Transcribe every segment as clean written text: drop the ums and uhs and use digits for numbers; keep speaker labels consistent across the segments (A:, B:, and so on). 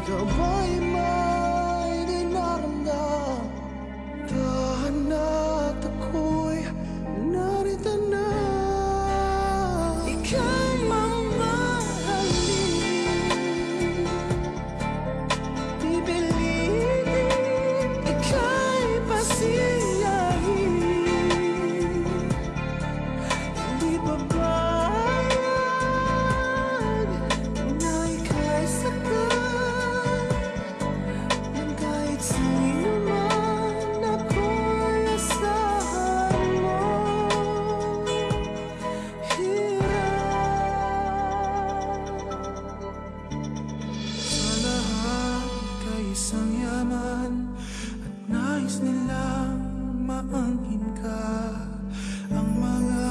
A: ikaw ba'y may dinaramdam? Tahan at ako'y narito na. Ika'y mamahalin, pipiliin, ika'y pasiyahin. Di babayag na ika'y sakal ng kahit sino man ako'y asahan mo. Sa lahat ika'y isang yaman at nais nilang maangkin ka. Ang mga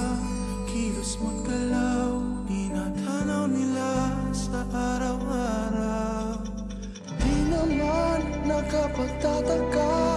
A: kilos mo't galaw tinatanaw nila sa araw-araw. Di naman nakapagtataka